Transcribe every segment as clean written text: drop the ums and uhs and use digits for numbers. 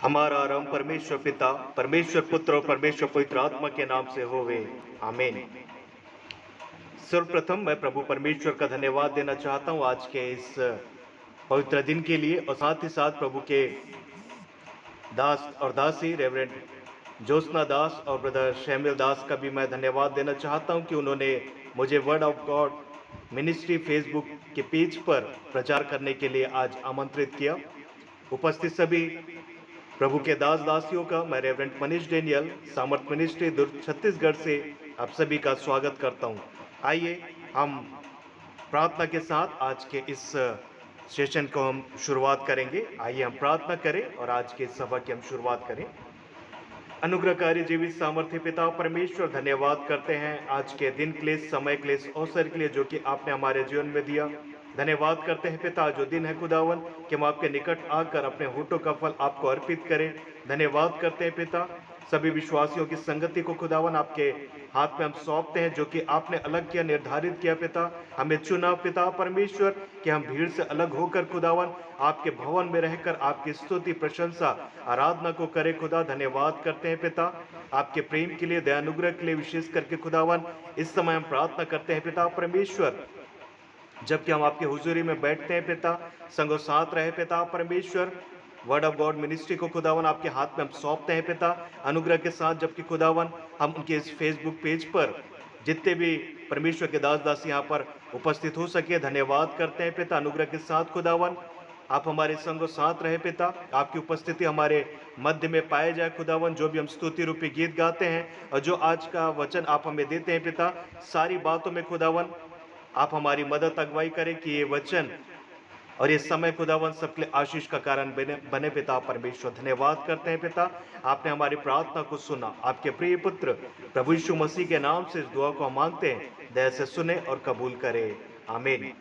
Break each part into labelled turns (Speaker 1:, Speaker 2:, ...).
Speaker 1: हमारा आरंभ परमेश्वर पिता, परमेश्वर पुत्र और परमेश्वर पवित्र आत्मा के नाम से होवे। आमीन। सर्वप्रथम मैं प्रभु परमेश्वर का धन्यवाद देना चाहता हूँ आज के इस पवित्र दिन के लिए, और साथ ही साथ प्रभु के दास और दासी रेवरेंड ज्योत्सना दास और ब्रदर शैमुअल दास का भी मैं धन्यवाद देना चाहता हूँ कि उन्होंने मुझे word of God ministry Facebook के पेज पर प्रचार करने के लिए आज आमंत्रित किया। उपस्थित सभी प्रभु के दास दासियों का मैं रेवरेंड मनीष डेनियल, सामर्थ मिनिस्ट्री दुर्ग छत्तीसगढ़ से आप सभी का स्वागत करता हूं। आइए हम प्रार्थना के साथ आज के इस सेशन को हम शुरुआत करेंगे। आइए हम प्रार्थना करें और आज के सभा की हम शुरुआत करें। अनुग्रहकारी जीवित सामर्थ्य पिता परमेश्वर, धन्यवाद करते हैं आज के दिन के लिए, समय के लिए, अवसर के लिए जो कि आपने हमारे जीवन में दिया। धन्यवाद करते हैं पिता, जो दिन है खुदावन कि हम आपके निकट आकर अपने होठों का फल आपको अर्पित करें। धन्यवाद करते हैं पिता, सभी विश्वासियों की संगति को खुदावन आपके हाथ में हम सौंपते हैं, जो कि आपने अलग किया, निर्धारित किया पिता। हमें चुना पिता परमेश्वर कि हम भीड़ से अलग होकर खुदावन आपके भवन में रहकर आपकी स्तुति, प्रशंसा, आराधना को करें खुदा। धन्यवाद करते हैं पिता आपके प्रेम के लिए, दयानुग्रह के लिए, विशेष करके खुदावन इस समय हम प्रार्थना करते हैं पिता परमेश्वर, जबकि हम आपके हुजूरी में बैठते हैं पिता, संगो साथ रहे पिता परमेश्वर। वर्ड ऑफ गॉड मिनिस्ट्री को खुदावन आपके हाथ में हम सौंपते हैं पिता, अनुग्रह के साथ, जबकि खुदावन हम उनके इस फेसबुक पेज पर जितने भी परमेश्वर के दास दासी यहाँ पर उपस्थित हो सके, धन्यवाद करते हैं पिता। अनुग्रह के साथ खुदावन आप हमारे संगो साथ रहे पिता, आपकी उपस्थिति हमारे मध्य में पाए जाए खुदावन। जो भी हम स्तुति रूपी गीत गाते हैं और जो आज का वचन आप हमें देते हैं पिता, सारी बातों में खुदावन आप हमारी मदद अगुवाई करें कि ये वचन और ये समय खुदावन सबके लिए आशीष का कारण बने पिता परमेश्वर। धन्यवाद करते हैं पिता, आपने हमारी प्रार्थना को सुना। आपके प्रिय पुत्र प्रभु यीशु मसीह के नाम से इस दुआ को हम मांगते हैं, दया से सुने और कबूल करें। आमीन।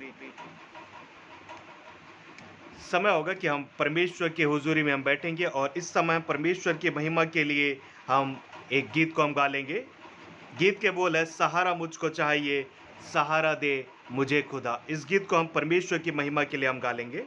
Speaker 1: समय होगा कि हम परमेश्वर की हुजूरी में हम बैठेंगे और इस समय परमेश्वर की महिमा के लिए हम एक गीत को हम गा लेंगे। गीत के बोल है, सहारा मुझको चाहिए, सहारा दे मुझे खुदा। इस गीत को हम परमेश्वर की महिमा के लिए हम गा लेंगे।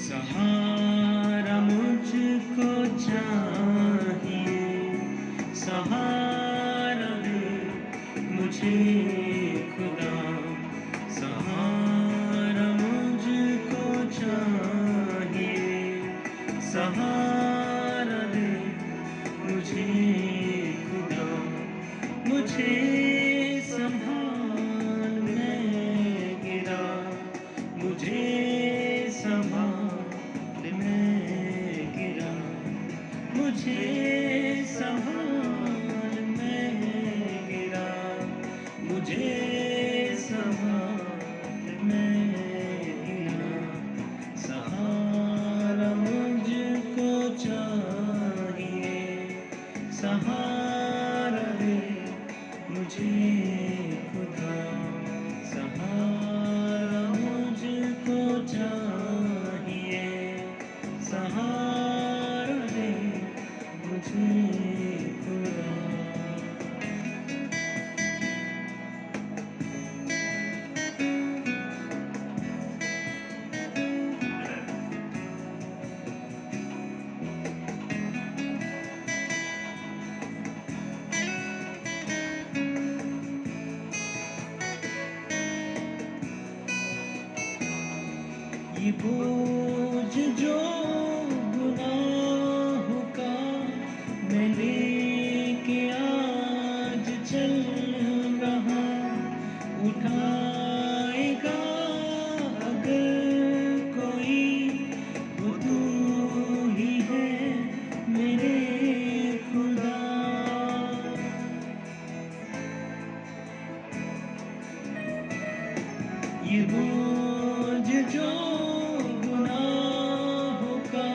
Speaker 2: सहारा मुझको चाहिए, सहारा दे मुझे खुदा। सहारा मुझको चाहिए, सहारा दे मुझे खुदा। मुझे संभाल, मैं गिरा, मुझे संभाल, मैं गिरा, मुझे संभाल, मैं गिरा, मुझे संभाल, मैं गिरा। सहारा मुझको चाहिए, सहारा दे मुझे खुदा। सहारा मुझको चाहिए, सहारा दे मुझे खुदा। ये बोझ जो गुनाहों का मैं लेके आज चल रहा, उठाएगा अगर कोई, वो तू ही है मेरे खुदा। ये बोझ जो गुनाहों का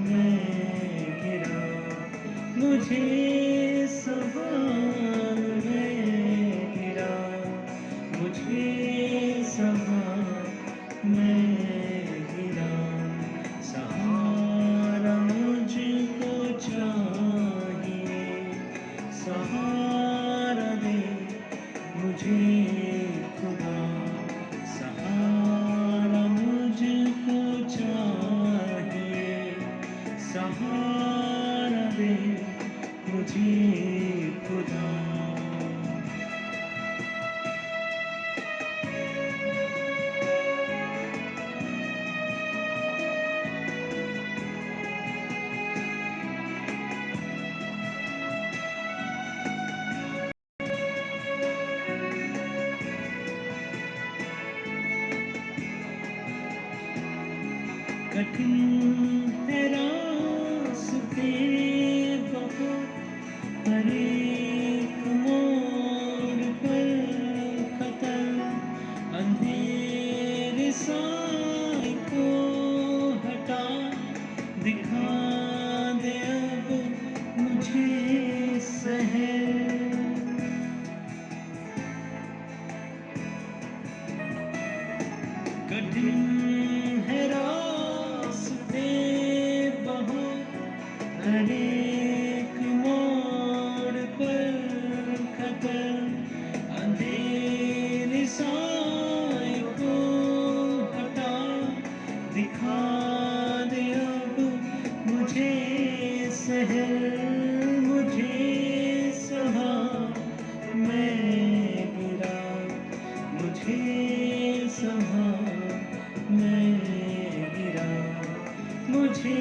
Speaker 2: मैं गिरा, मुझे संभाल, मैं गिरा, मुझे संभाल, मैं गिरा। सहारा मुझको चाहिए, सहारा दे मुझे खुदा, सहारा मुझको चाहिए, सहारा दे मुझे खुदा। कठिन है रास्ते बहुत, हर एक मोड़ पर खतर, अंधेरे साए को हटा, दिखा दे अब मुझे शहर। कठिन है रास्ते बहुत, हर एक मोड़ पर खतर, अंधेरे साए को हटा, दिखा दे अब मुझे शहर। मुझे सहा मैं गिरा, मुझे सहा मैं गिरा, मुझे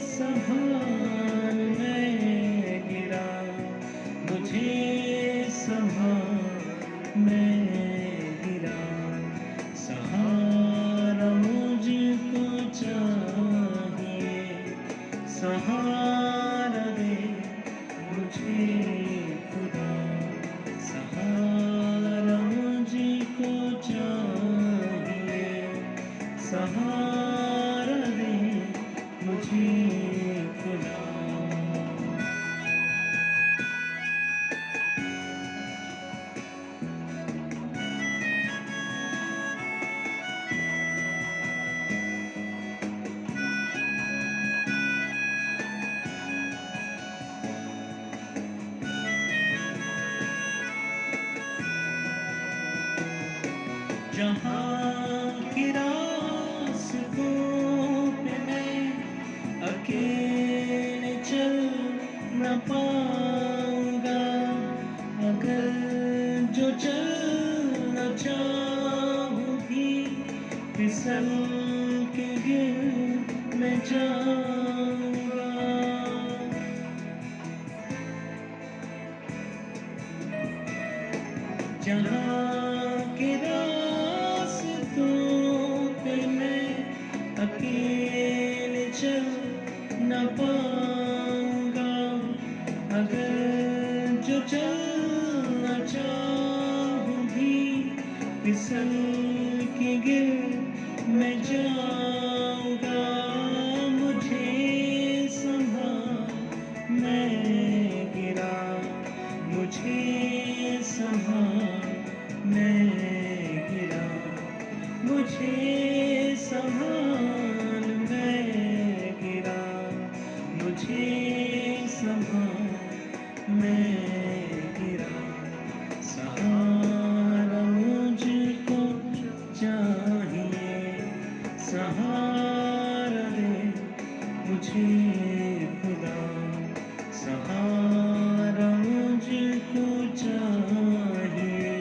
Speaker 2: संभाल, मैं गिरा, मुझे संभाल, मैं गिरा। सहारा मुझको चाहिए, सहारा दे मुझे खुदा, सहारा मुझको चाहिए, सहारा दे मुझे खुदा। जहाँ के रास्तों पे मैं अकेले चल न पाऊंगा, अगर जो चलना चाहूँ भी फिसल के गिर मैं जाऊंगा। जहाँ के रास्तों पे मैं अकेले चल न पाऊंगा, अगर जो चलना चाहूँ भी फिसल के गिर मैं जाऊंगा। मुझे संभाल, मैं गिरा, मुझे संभाल, मैं गिरा, मुझे संभाल, मैं गिरा, मुझे संभाल, मैं गिरा। सहारा मुझको चाहिए, सहारा दे मुझे खुदा, सहारा मुझको चाहिए,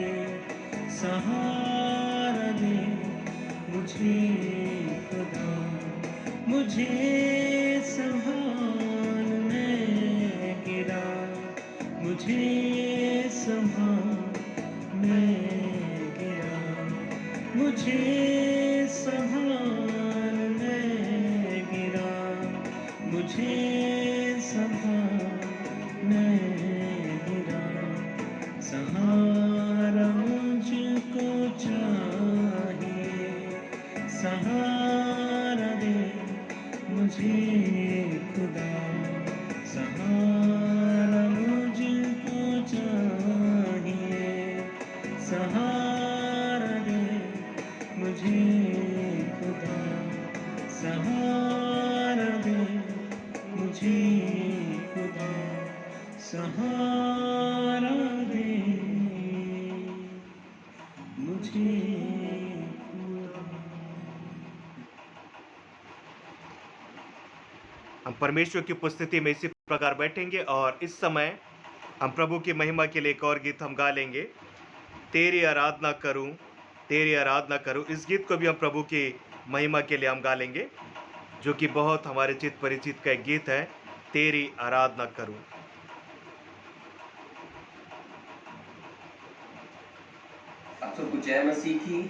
Speaker 2: सहारा दे मुझे खुदा। मुझे संभाल, मैं गिरा, मुझे संभाल, मैं गिरा, मुझे संभाल, मैं गिरा, मुझे संभाल, मैं गिरा। सहारा मुझको चाहिए, सहारा दे मुझे खुदा सहारा मुझको चाहिए, सहारा दे मुझे खुदा, सहारा दे मुझे खुदा, सहारा दे मुझे खुदा।
Speaker 1: हम परमेश्वर की उपस्थिति में इसी प्रकार बैठेंगे और इस समय हम प्रभु की महिमा के लिए एक और गीत हम गा लेंगे, तेरी आराधना करूं, तेरी आराधना करूं। इस गीत को भी हम प्रभु की महिमा के लिए हम गा लेंगे, जो कि बहुत हमारे चित परिचित का एक गीत है, तेरी आराधना करूं।
Speaker 3: आप सबको जय मसीह की।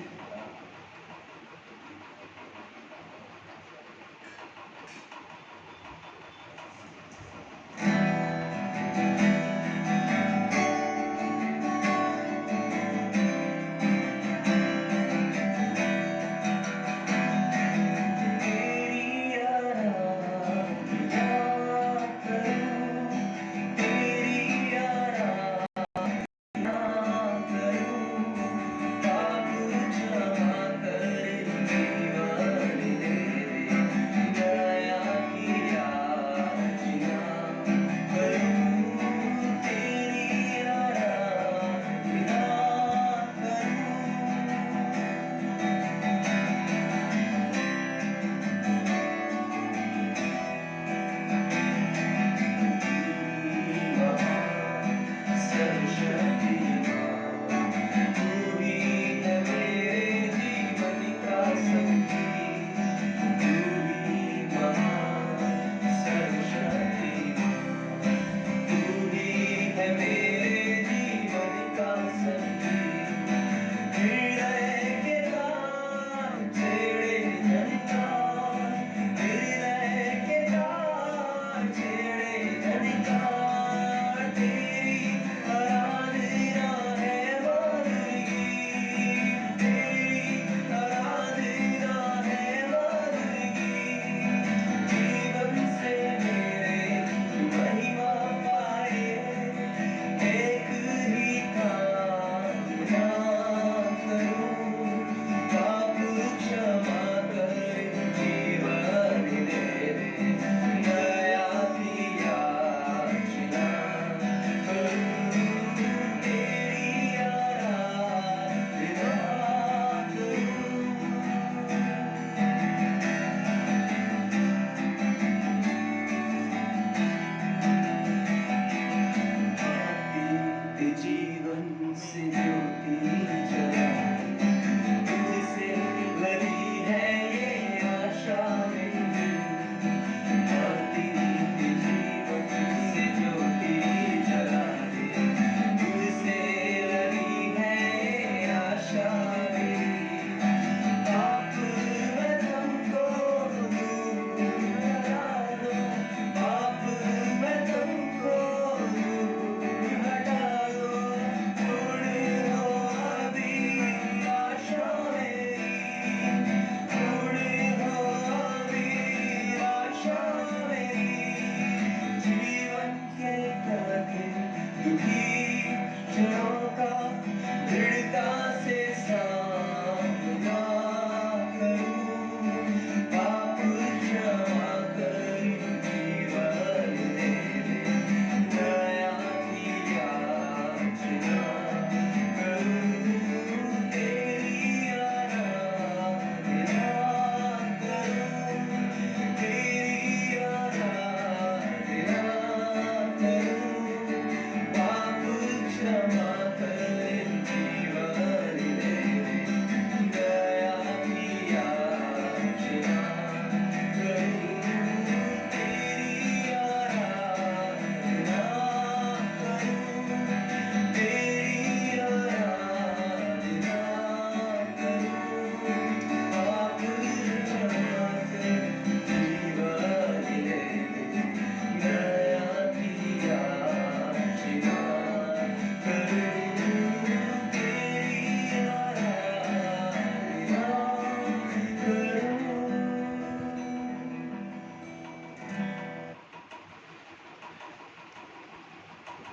Speaker 3: तेरी आराधना करूं, पाप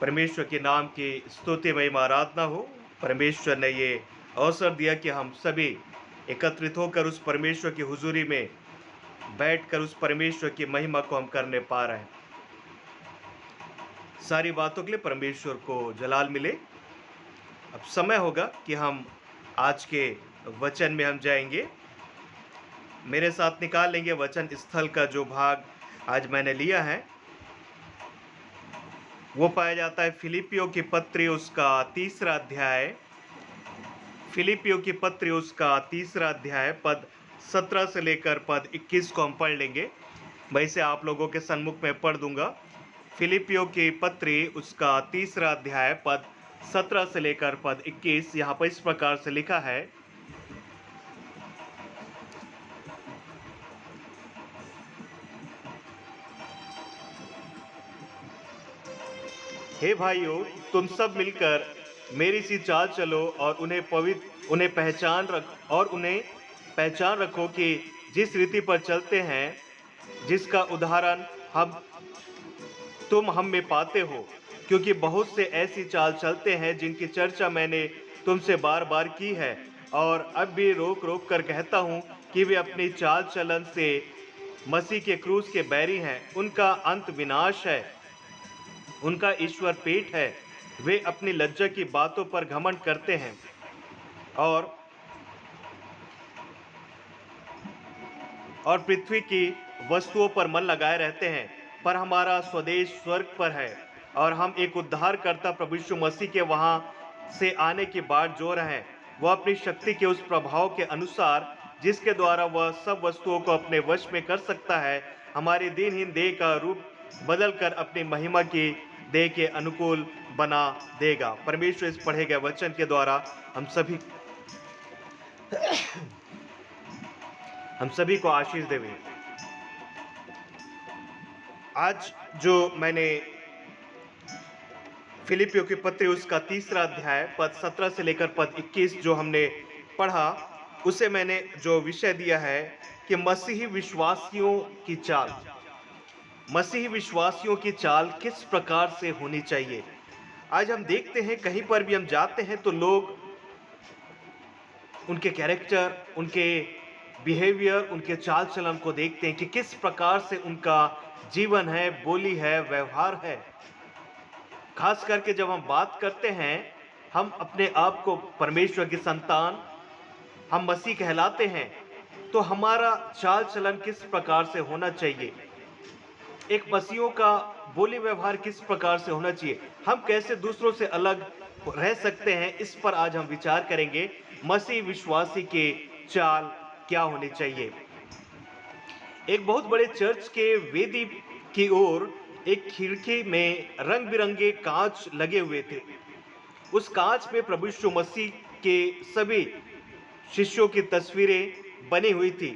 Speaker 1: परमेश्वर के नाम की स्तुति महिमा आराधना हो। परमेश्वर ने ये अवसर दिया कि हम सभी एकत्रित होकर उस परमेश्वर की हुजूरी में बैठकर उस परमेश्वर की महिमा को हम करने पा रहे हैं। सारी बातों के लिए परमेश्वर को जलाल मिले। अब समय होगा कि हम आज के वचन में हम जाएंगे। मेरे साथ निकाल लेंगे वचन स्थल का जो भाग आज मैंने लिया है, वो पाया जाता है फिलिपियों की पत्री उसका 3रा अध्याय। फिलिपियों की पत्री उसका 3रा अध्याय पद 17 से लेकर पद 21 को हम पढ़ लेंगे। मैं इसे आप लोगों के सन्मुख में पढ़ दूंगा। फिलिपियों की पत्री उसका 3रा अध्याय पद 17 से लेकर पद 21 यहाँ पर इस प्रकार से लिखा है। हे भाइयों, तुम सब मिलकर मेरी सी चाल चलो और उन्हें पहचान रखो कि जिस रीति पर चलते हैं, जिसका उदाहरण तुम हम में पाते हो, क्योंकि बहुत से ऐसी चाल चलते हैं जिनकी चर्चा मैंने तुमसे बार बार की है और अब भी रोक रोक कर कहता हूँ कि वे अपनी चाल चलन से मसीह के क्रूस के बैरी हैं। उनका अंत विनाश है, उनका ईश्वर पेट है। वे अपनी लज्जा की बातों पर घमंड करते हैं और पृथ्वी की वस्तुओं पर मन लगाए रहते हैं। पर हमारा स्वदेश स्वर्ग पर है और हम एक उद्धारकर्ता प्रभु यीशु मसीह के वहां से आने की बाट जोर हैं। वह अपनी शक्ति के उस प्रभाव के अनुसार जिसके द्वारा वह सब वस्तुओं को अपने वश में कर सकता है, हमारी दीनहीन देह का रूप बदलकर अपनी महिमा की देह के अनुकूल बना देगा। परमेश्वर इस पढ़े गए वचन के द्वारा हम सभी को आशीष देवे। आज जो मैंने फिलिपियों की पत्री उसका 3रा अध्याय पद 17 से लेकर पद 21 जो हमने पढ़ा, उसे मैंने जो विषय दिया है कि मसीही विश्वासियों की चाल किस प्रकार से होनी चाहिए। आज हम देखते हैं कहीं पर भी हम जाते हैं तो लोग उनके कैरेक्टर, उनके बिहेवियर, उनके चाल चलन को देखते हैं कि किस प्रकार से उनका जीवन है, बोली है, व्यवहार है। खास करके जब हम बात करते हैं, हम अपने आप को परमेश्वर की संतान, हम मसीह कहलाते हैं, तो हमारा चाल चलन किस प्रकार से होना चाहिए, एक मसीहों का बोली व्यवहार किस प्रकार से होना चाहिए, हम कैसे दूसरों से अलग रह सकते हैं, इस पर आज हम विचार करेंगे। मसीह विश्वासी के चाल क्या होनी चाहिए। एक बहुत बड़े चर्च के वेदी की ओर एक खिड़की में रंग बिरंगे कांच लगे हुए थे। उस कांच में प्रभु यीशु मसीह के सभी शिष्यों की तस्वीरें बनी हुई थी।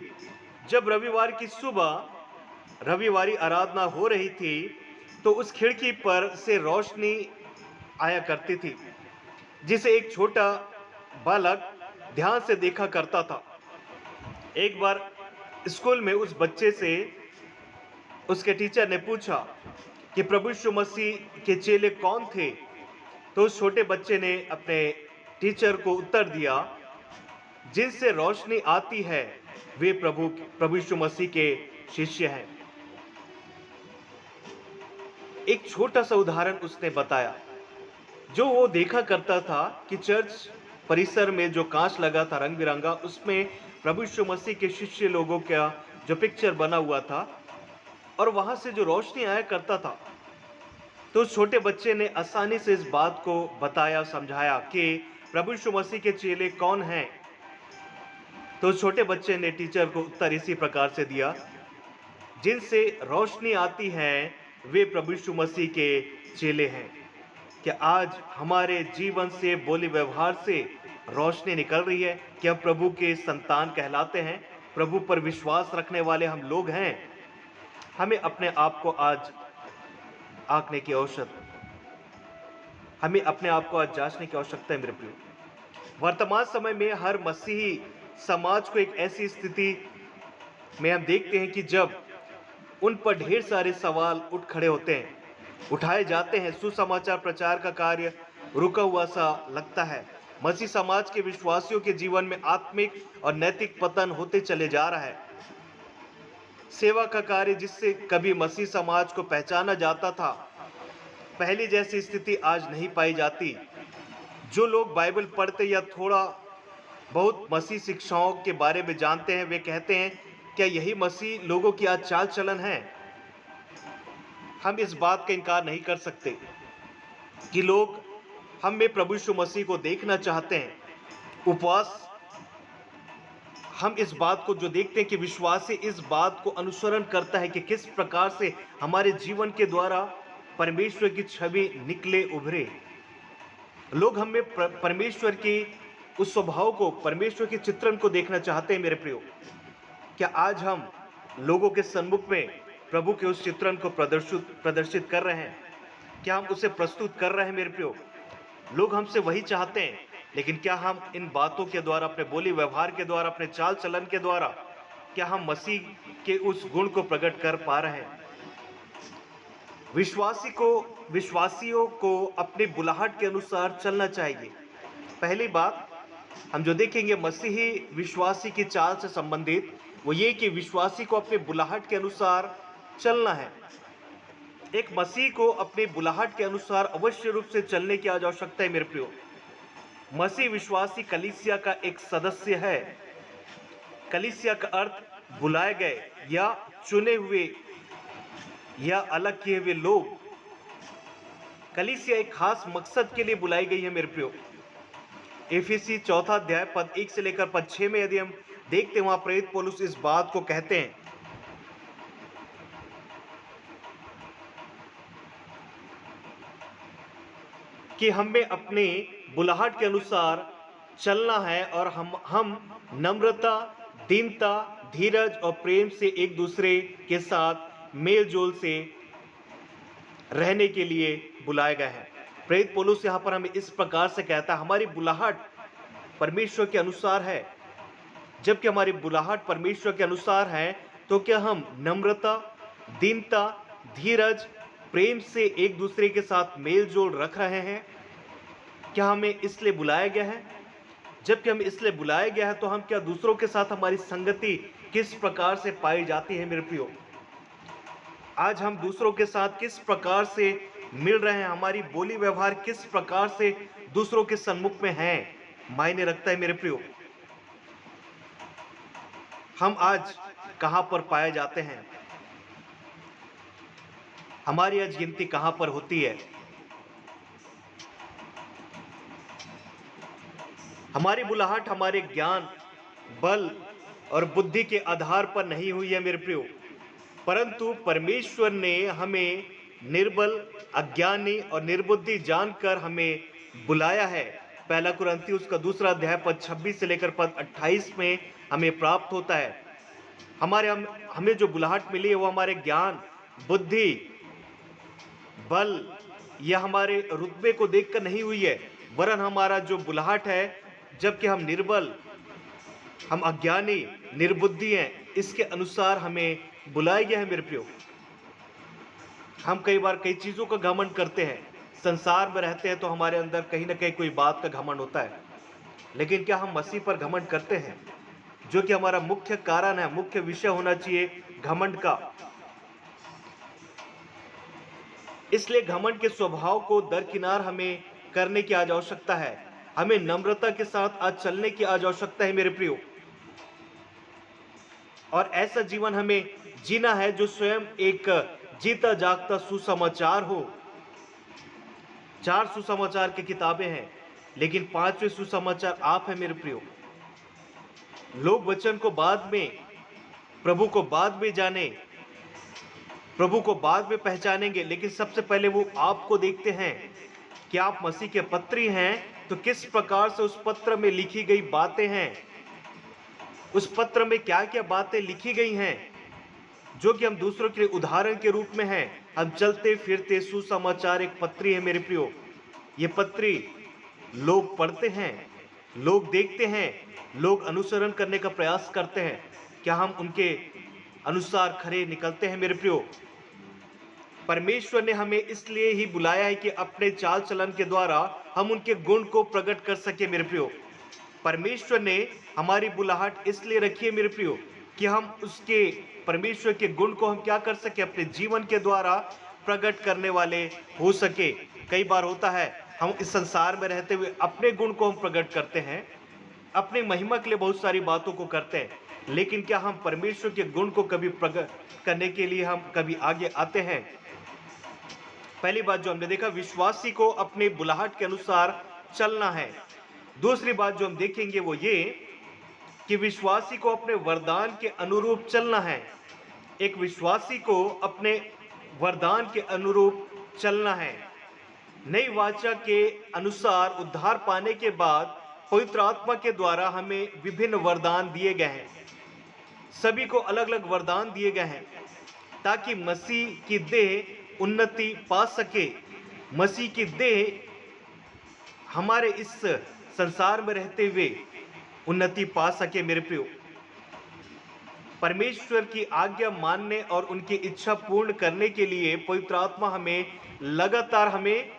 Speaker 1: जब रविवार की सुबह रविवारी आराधना हो रही थी तो उस खिड़की पर से रोशनी आया करती थी, जिसे एक छोटा बालक ध्यान से देखा करता था। एक बार स्कूल में उस बच्चे से उसके टीचर ने पूछा कि प्रभु यीशु मसीह के चेले कौन थे, तो उस छोटे बच्चे ने अपने टीचर को उत्तर दिया, जिनसे रोशनी आती है वे प्रभु यीशु मसीह के शिष्य हैं। एक छोटा सा उदाहरण उसने बताया। जो वो देखा करता था कि चर्च परिसर में जो कांच लगा था रंग बिरंगा, उसमें प्रभु यीशु मसीह के शिष्य लोगों का जो पिक्चर बना हुआ था और वहां से जो रोशनी आया करता था, तो उस छोटे बच्चे ने आसानी से इस बात को बताया, समझाया कि प्रभु यीशु मसीह के चेले कौन हैं। तो उस छोटे बच्चे ने टीचर को उत्तर इसी प्रकार से दिया, जिनसे रोशनी आती है वे प्रभु यीशु मसीह के चेले हैं। कि आज हमारे जीवन से, बोली व्यवहार से रोशनी निकल रही है कि हम प्रभु के संतान कहलाते हैं, प्रभु पर विश्वास रखने वाले हम लोग हैं। हमें अपने आप को आज आंकने की आवश्यकता, हमें अपने आप को आज जांचने की आवश्यकता है मेरे प्रिय। वर्तमान समय में हर मसीही समाज को एक ऐसी स्थिति में हम देखते हैं कि जब उन पर ढेर सारे सवाल उठ खड़े होते हैं उठाए जाते हैं। सुसमाचार प्रचार का कार्य रुका हुआ सा लगता है। मसीह समाज के विश्वासियों के जीवन में आत्मिक और नैतिक पतन होते चले जा रहा है। सेवा का कार्य जिससे कभी मसीह समाज को पहचाना जाता था, पहले जैसी स्थिति आज नहीं पाई जाती। जो लोग बाइबल पढ़ते या थोड़ा बहुत मसीह शिक्षाओं के बारे में जानते हैं, वे कहते हैं, क्या यही मसीह लोगों की आज चाल चलन है? हम इस बात का इनकार नहीं कर सकते कि लोग हम में प्रभु यीशु मसीह को देखना चाहते हैं। उपवास, हम इस बात को जो देखते हैं कि विश्वासी इस बात को अनुसरण करता है कि किस प्रकार से हमारे जीवन के द्वारा परमेश्वर की छवि निकले उभरे। लोग हम में परमेश्वर की उस स्वभाव को, परमेश्वर के चित्रण को देखना चाहते हैं। मेरे प्रियो, क्या आज हम लोगों के सम्मुख में प्रभु के उस चित्रण को प्रदर्शित कर रहे हैं? क्या हम उसे प्रस्तुत कर रहे हैं? मेरे प्रियो, लोग हमसे वही चाहते हैं, लेकिन क्या हम इन बातों के द्वारा, अपने बोली व्यवहार के द्वारा, अपने चाल चलन के द्वारा, क्या हम मसीह के उस गुण को प्रकट कर पा रहे हैं? विश्वासियों को अपनी बुलाहट के अनुसार चलना चाहिए। पहली बात हम जो देखेंगे मसीही विश्वासी की चाल से संबंधित, वो ये कि विश्वासी को अपने बुलाहट के अनुसार चलना है। एक मसीह को अपने बुलाहट के अनुसार अवश्य रूप से चलने की आज आवश्यकता है। मेरे प्रियो, मसीह विश्वासी कलीसिया का एक सदस्य है। कलीसिया का अर्थ बुलाए गए या चुने हुए या अलग किए हुए लोग। कलीसिया एक खास मकसद के लिए बुलाई गई है। मेरे प्रियो, एफिसी 4 अध्याय पद 1 से लेकर पद 6 में यदि हम देखते हैं, वहां प्रेरित पौलुस इस बात को कहते हैं कि हमें अपने बुलाहट के अनुसार चलना है और हम नम्रता, दीनता, धीरज और प्रेम से एक दूसरे के साथ मेल जोल से रहने के लिए बुलाए गए हैं। प्रेरित पौलुस यहाँ पर हमें इस प्रकार से कहता है, हमारी बुलाहट परमेश्वर के अनुसार है। जबकि हमारी बुलाहट परमेश्वर के अनुसार है, तो क्या हम नम्रता, दीनता, धीरज, प्रेम से एक दूसरे के साथ मेल जोल रख रहे हैं? क्या हमें इसलिए बुलाया गया है? जबकि हम इसलिए बुलाया गया है, तो हम क्या दूसरों के साथ हमारी संगति किस प्रकार से पाई जाती है? मेरे प्रियो, आज हम दूसरों के साथ किस प्रकार से मिल रहे हैं? हमारी बोली व्यवहार किस प्रकार से दूसरों के सम्मुख में है, मायने रखता है। मेरे प्रियो, हम आज कहां पर पाए जाते हैं? हमारी आज गिनती कहां पर होती है? हमारी बुलाहट हमारे ज्ञान, बल और बुद्धि के आधार पर नहीं हुई है। मेरे प्रियो, परंतु परमेश्वर ने हमें निर्बल, अज्ञानी और निर्बुद्धि जानकर हमें बुलाया है। पहला कुरिन्थियों का 2 अध्याय पद 26 से लेकर पद 28 में हमें प्राप्त होता है। हमें जो बुलाहट मिली है वो हमारे ज्ञान, बुद्धि, बल या हमारे रुतबे को देखकर नहीं हुई है, वरन हमारा जो बुलाहट है, जबकि हम निर्बल, हम अज्ञानी, निर्बुद्धि हैं, इसके अनुसार हमें बुलाया गया है। मेरे प्रियो, हम कई बार कई चीज़ों का घमंड करते हैं। संसार में रहते हैं तो हमारे अंदर कहीं ना कहीं कोई बात का घमंड होता है, लेकिन क्या हम मसीह पर घमंड करते हैं, जो कि हमारा मुख्य कारण है, मुख्य विषय होना चाहिए घमंड का। इसलिए घमंड के स्वभाव को दरकिनार हमें करने की आज आवश्यकता है। हमें नम्रता के साथ आज चलने की आज आवश्यकता है। मेरे प्रियो, और ऐसा जीवन हमें जीना है जो स्वयं एक जीता जागता सुसमाचार हो। 4 सुसमाचार की किताबें हैं, लेकिन 5वें सुसमाचार आप हैं। मेरे प्रियो, लोग वचन को बाद में, प्रभु को बाद में जाने, प्रभु को बाद में पहचानेंगे, लेकिन सबसे पहले वो आपको देखते हैं कि आप मसीह के पत्री हैं। तो किस प्रकार से उस पत्र में लिखी गई बातें हैं, उस पत्र में क्या क्या बातें लिखी गई हैं, जो कि हम दूसरों के लिए उदाहरण के रूप में हैं। हम चलते फिरते सुसमाचार एक पत्री है। मेरे प्रियो, ये पत्री लोग पढ़ते हैं, लोग देखते हैं, लोग अनुसरण करने का प्रयास करते हैं। क्या हम उनके अनुसार खरे निकलते हैं? मेरे प्रियो, परमेश्वर ने हमें इसलिए ही बुलाया है कि अपने चाल चलन के द्वारा हम उनके गुण को प्रकट कर सके मेरे प्रियो। परमेश्वर ने हमारी बुलाहट इसलिए रखी है मेरे प्रियो कि हम उसके परमेश्वर के गुण को हम क्या कर सके, अपने जीवन के द्वारा प्रकट करने वाले हो सके। कई बार होता है हम इस संसार में रहते हुए अपने गुण को हम प्रकट करते हैं, अपने महिमा के लिए बहुत सारी बातों को करते हैं, लेकिन क्या हम परमेश्वर के गुण को कभी प्रकट करने के लिए हम कभी आगे आते हैं? पहली बात जो हमने देखा, विश्वासी को अपने बुलाहट के अनुसार चलना है। दूसरी बात जो हम देखेंगे वो ये कि विश्वासी को अपने वरदान के अनुरूप चलना है। एक विश्वासी को अपने वरदान के अनुरूप चलना है। नई वाचा के अनुसार उद्धार पाने के बाद पवित्र आत्मा के द्वारा हमें विभिन्न वरदान दिए गए हैं। सभी को अलग अलग वरदान दिए गए हैं ताकि मसीह की देह उन्नति पा सके। मसीह की देह हमारे इस संसार में रहते हुए उन्नति पा सके मेरे प्रियो। परमेश्वर की आज्ञा मानने और उनकी इच्छा पूर्ण करने के लिए पवित्र आत्मा हमें लगातार हमें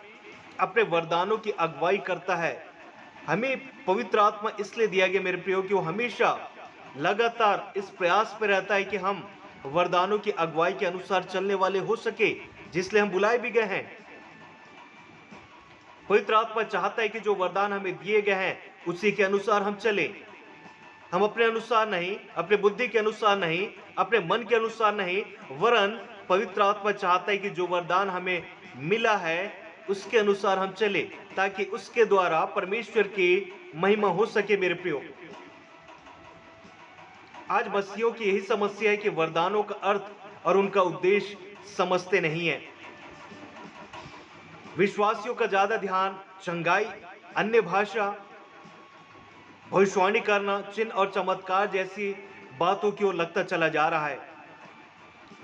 Speaker 1: अपने वरदानों की अगुवाई करता है। हमें पवित्र आत्मा इसलिए दिया गया मेरे प्रियो कि वो हमेशा लगातार इस प्रयास पर रहता है कि हम वरदानों की अगुवाई के अनुसार चलने वाले हो सके, जिसलिए हम बुलाए भी गए हैं। पवित्र आत्मा चाहता है कि जो वरदान हमें दिए गए हैं उसी के अनुसार हम चले। हम अपने अनुसार नहीं, अपने बुद्धि के अनुसार नहीं, अपने मन के अनुसार नहीं, वरन पवित्र आत्मा चाहता है कि जो वरदान हमें मिला है उसके अनुसार हम चले, ताकि उसके द्वारा परमेश्वर की महिमा हो सके मेरे प्रियो। आज मसीहियों की यही समस्या है कि वरदानों का अर्थ और उनका उद्देश्य समझते नहीं है। विश्वासियों का ज्यादा ध्यान चंगाई, अन्य भाषा, भविष्यवाणी करना, चिन्ह और चमत्कार जैसी बातों की ओर लगता चला जा रहा है,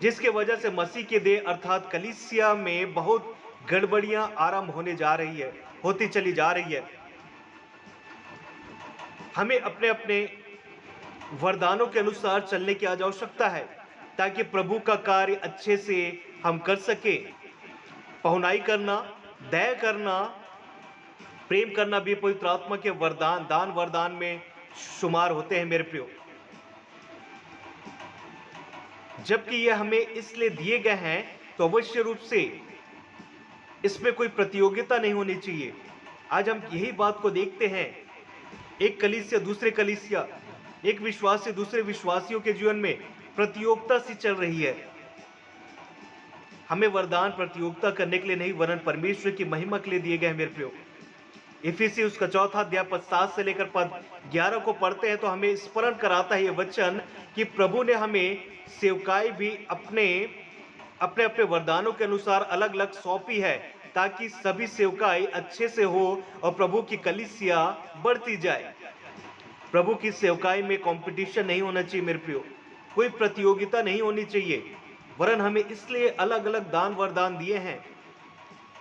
Speaker 1: जिसके वजह से मसीह के देह अर्थात कलीसिया में बहुत गड़बड़ियां आरंभ होती चली जा रही है। हमें अपने अपने वरदानों के अनुसार चलने की आज आवश्यकता है ताकि प्रभु का कार्य अच्छे से हम कर सके। पहुनाई करना, दया करना, प्रेम करना भी पवित्र आत्मा के दान वरदान में शुमार होते हैं मेरे प्रियो। जबकि ये हमें इसलिए दिए गए हैं तो अवश्य रूप से इसमें कोई प्रतियोगिता नहीं होनी चाहिए। आज हम यही बात को देखते हैं, एक कलीसिया दूसरे कलीसिया, एक विश्वासी दूसरे विश्वासियों के जीवन में प्रतियोगिता सी चल रही है। हमें वरदान प्रतियोगिता करने के लिए नहीं, वरन परमेश्वर की महिमा के लिए दिए गए हैं मेरे प्रियो। इफिसी उसका 4 अध्याय पद 7 से लेकर पद 11 को पढ़ते हैं तो हमें स्मरण कराता है ये वचन कि प्रभु ने हमें सेवकाई भी अपने अपने वरदानों के अनुसार अलग अलग सौंपी है, ताकि सभी सेवकाई अच्छे से हो और प्रभु की कलीसिया बढ़ती जाए। प्रभु की सेवकाई में कंपटीशन नहीं होना चाहिए मेरे प्रियो, कोई प्रतियोगिता नहीं होनी चाहिए, वरन हमें इसलिए अलग अलग दान वरदान दिए हैं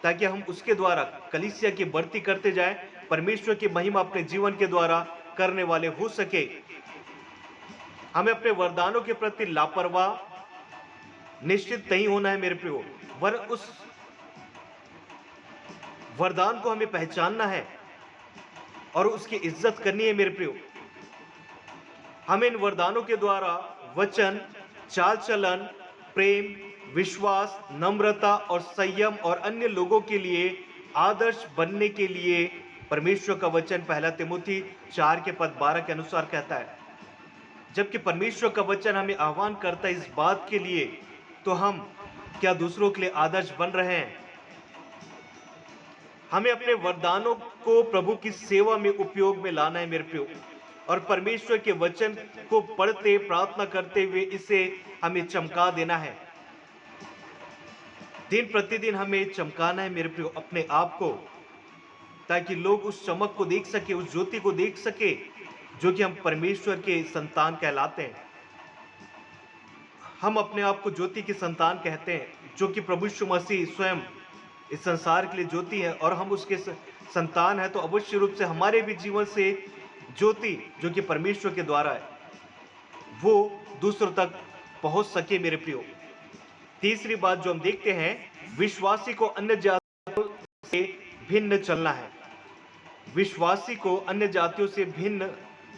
Speaker 1: ताकि हम उसके द्वारा कलीसिया की बढ़ती करते जाएं, परमेश्वर की महिमा अपने जीवन के द्वारा करने वाले हो सके। हमें अपने वरदानों के प्रति लापरवाह निश्चित नहीं होना है मेरे प्रियो, वरन उस वरदान को हमें पहचानना है और उसकी इज्जत करनी है मेरे प्रियो। हमें इन वरदानों के द्वारा वचन, चाल चलन, प्रेम, विश्वास, नम्रता और संयम और अन्य लोगों के लिए आदर्श बनने के लिए परमेश्वर का वचन 1 तिमुथी 4 के पद 12 के अनुसार कहता है। जबकि परमेश्वर का वचन हमें आह्वान करता है इस बात के लिए, तो हम क्या दूसरों के लिए आदर्श बन रहे हैं? हमें अपने वरदानों को प्रभु की सेवा में उपयोग में लाना है मेरे प्रियो, और परमेश्वर के वचन को पढ़ते, प्रार्थना करते हुए इसे हमें चमका देना है। दिन प्रतिदिन हमें चमकाना है मेरे प्रियो अपने आप को, ताकि लोग उस चमक को देख सके, उस ज्योति को देख सके जो कि हम परमेश्वर के संतान कहलाते हैं। हम अपने आप को ज्योति की संतान कहते हैं, जो कि प्रभु यीशु मसीह स्वयं इस संसार के लिए ज्योति है, और हम उसके संतान हैं, तो अवश्य रूप से हमारे भी जीवन से ज्योति जो कि परमेश्वर के द्वारा है वो दूसरों तक पहुंच सके मेरे प्रियो। तीसरी बात जो हम देखते हैं विश्वासी को अन्य जातियों से भिन्न चलना है। विश्वासी को अन्य जातियों से भिन्न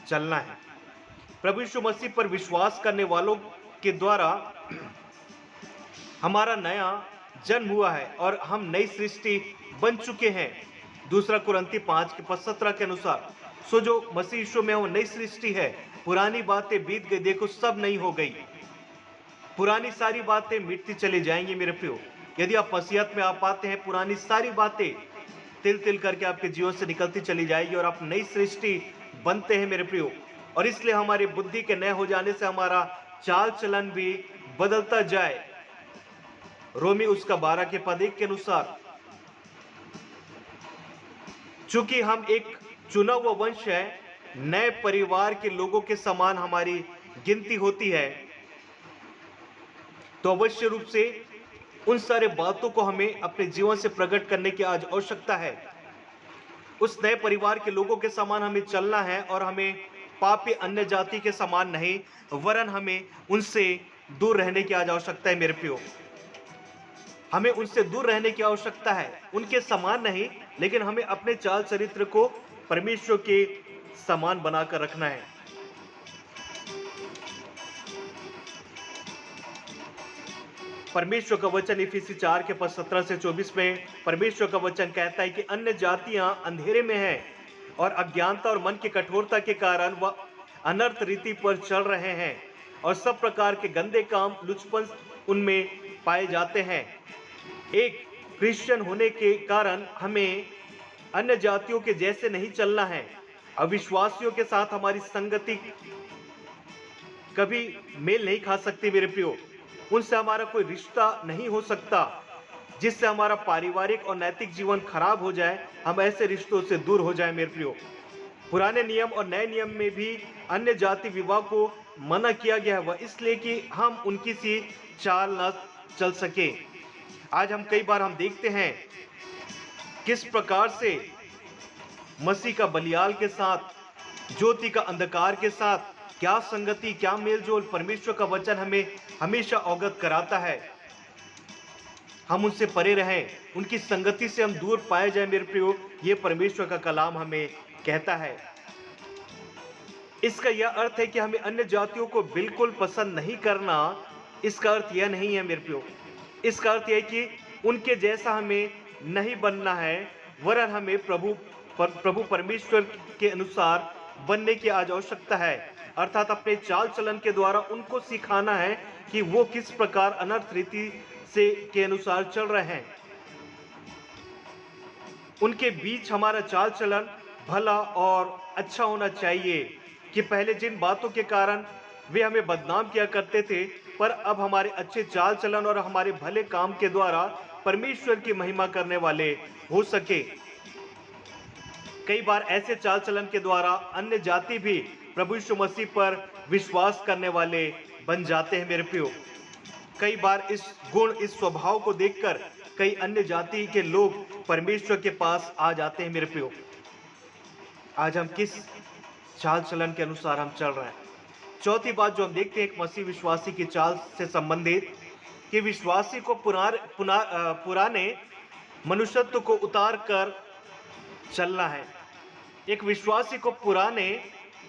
Speaker 1: चलना है। प्रभु यीशु मसीह पर विश्वास करने वालों के द्वारा हमारा नया जन्म हुआ है और हम नई सृष्टि बन चुके हैं। दूसरा कुरिन्थी 5:17 के अनुसार, सो जो मसीह यीशु में वो नई सृष्टि है, पुरानी बातें बीत गई, देखो सब नई हो गई। पुरानी सारी बातें मिटती चली जाएंगी मेरे प्रियो। यदि आप मसीहत में आ पाते हैं, पुरानी सारी बातें तिल तिल करके आपके जीवन से निकलती चली जाएगी और आप नई सृष्टि बनते हैं मेरे प्रियो। और इसलिए हमारी बुद्धि के नए हो जाने से हमारा चाल चलन भी बदलता जाए। रोमी उसका 12 के पद 1 के अनुसार, चूंकि हम एक चुना हुआ वंश है, नए परिवार के लोगों के समान हमारी गिनती होती है, तो अवश्य रूप से उन सारे बातों को हमें अपने जीवन से प्रकट करने की आज आवश्यकता है। उस नए परिवार के लोगों के समान हमें चलना है और हमें पापी अन्य जाति के समान नहीं, वरन हमें उनसे दूर रहने की आज आवश्यकता है मेरे प्रियो। हमें उनसे दूर रहने की आवश्यकता है, उनके समान नहीं, लेकिन हमें अपने चाल चरित्र को परमेश्वर के समान बनाकर रखना है। परमेश्वर का वचन इफिसी 4 के पद 17 से 24 में परमेश्वर का वचन कहता है कि अन्य जातियां अंधेरे में हैं और अज्ञानता और मन की कठोरता के कारण वह अनर्थ रीति पर चल रहे हैं और सब प्रकार के गंदे काम, लुचपन उनमें पाए जाते हैं। एक क्रिश्चियन होने के कारण हमें अन्य जातियों के जैसे नहीं चलना है। अविश्वासियों के साथ हमारी संगति कभी मेल नहीं खा सकती मेरे प्रियो। उनसे हमारा कोई रिश्ता नहीं हो सकता जिससे हमारा पारिवारिक और नैतिक जीवन खराब हो जाए। हम ऐसे रिश्तों से दूर हो जाए मेरे प्रियो। पुराने नियम और नए नियम में भी अन्य जाति विवाह को मना किया गया है, वह इसलिए कि हम उनकी सी चाल न चल सके। आज हम कई बार हम देखते हैं किस प्रकार से मसीह का बलियाल के साथ, ज्योति का अंधकार के साथ क्या संगति, क्या मेलजोल परमेश्वर का वचन हमें हमेशा अवगत कराता है। हम उनसे परे रहें, उनकी संगति से हम दूर पाए जाए मेरे प्रियो, ये परमेश्वर का कलाम हमें कहता है। इसका यह अर्थ है कि हमें अन्य जातियों को बिल्कुल पसंद नहीं करना। इसका अर्थ यह नहीं है मेरे प्रियो। इसका अर्थ यह है कि उनके जैसा हमें नहीं बनना है, वरन हमें प्रभु परमेश्वर के अनुसार बनने की आज आवश्यकता है। अर्थात अपने चाल चलन के द्वारा उनको सिखाना है कि वो किस प्रकार अनर्थ रीति से के अनुसार चल रहे हैं। उनके बीच हमारा चाल चलन भला और अच्छा होना चाहिए कि पहले जिन बातों के कारण वे हमें बदनाम किया करते थे, पर अब हमारे अच्छे चाल चलन और हमारे भले काम के द्वारा परमेश्वर की महिमा करने वाले हो सके। कई बार ऐसे चाल चलन के द्वारा अन्य जाति भी प्रभु यीशु मसीह पर विश्वास करने वाले बन जाते हैं मेरे प्रियो। कई बार इस गुण, इस स्वभाव को देखकर कई अन्य जाति के लोग परमेश्वर के पास आ जाते हैं मेरे प्रियो। आज हम किस चाल चलन के अनुसार हम चल रहे हैं। चौथी बात जो हम देखते हैं एक मसीह विश्वासी की चाल से संबंधित, कि विश्वासी को पुराने मनुष्यत्व को उतार कर चलना है। एक विश्वासी को पुराने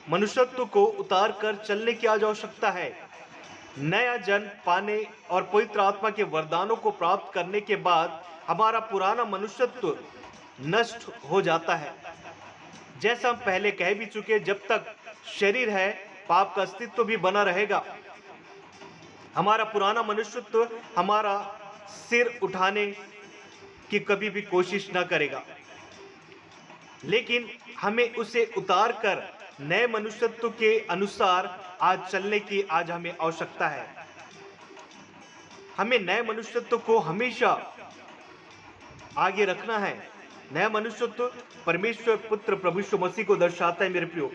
Speaker 1: मनुष्यत्व को उतार कर चलने की आज आवश्यकता है। नया जन्म पाने और पवित्र आत्मा के वरदानों को प्राप्त करने के बाद हमारा पुराना मनुष्यत्व नष्ट हो जाता है। जैसा हम पहले कह भी चुके, जब तक शरीर है पाप का अस्तित्व भी बना रहेगा। हमारा पुराना मनुष्यत्व हमारा सिर उठाने की कभी भी कोशिश न करेगा, लेकिन हमें उसे उतार कर नए मनुष्यत्व के अनुसार आज चलने की आज हमें आवश्यकता है। हमें नए मनुष्यत्व को हमेशा आगे रखना है। नया मनुष्यत्व परमेश्वर पुत्र प्रभु यीशु मसीह को दर्शाता है मेरे प्रियो,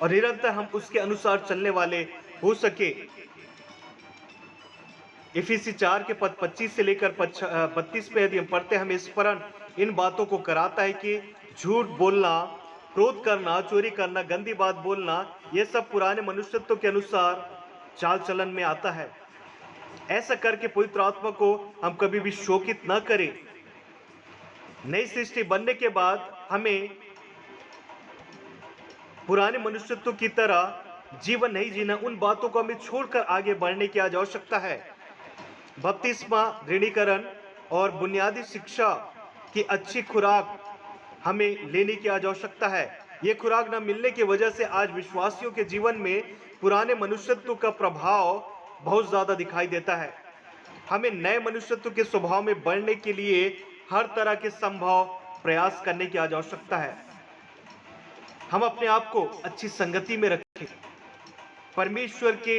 Speaker 1: और निरंतर हम उसके अनुसार चलने वाले हो सके। इफिसी 4 के पद 25 से लेकर 32 पे यदि हम पढ़ते हैं, हमें स्मरण इन बातों को कराता है कि झूठ बोलना, क्रोध करना, चोरी करना, गंदी बात बोलना, ये सब पुराने मनुष्यत्व के अनुसार चाल चलन में आता है। ऐसा करके पवित्र आत्मा को हम कभी भी शोकित न करें। नई सृष्टि बनने के बाद हमें पुराने मनुष्यत्व की तरह जीवन नहीं जीना, उन बातों को हमें छोड़कर आगे बढ़ने की आज आवश्यकता है। बपतिस्मा, दृढ़ीकरण और बुनियादी शिक्षा की अच्छी खुराक हमें लेने की आज आवश्यकता है। ये खुराक न मिलने की वजह से आज विश्वासियों के जीवन में पुराने मनुष्यत्व का प्रभाव बहुत ज्यादा दिखाई देता है। हमें नए मनुष्यत्व के स्वभाव में बढ़ने के लिए हर तरह के संभव प्रयास करने की आज आवश्यकता है। हम अपने आप को अच्छी संगति में रखें, परमेश्वर के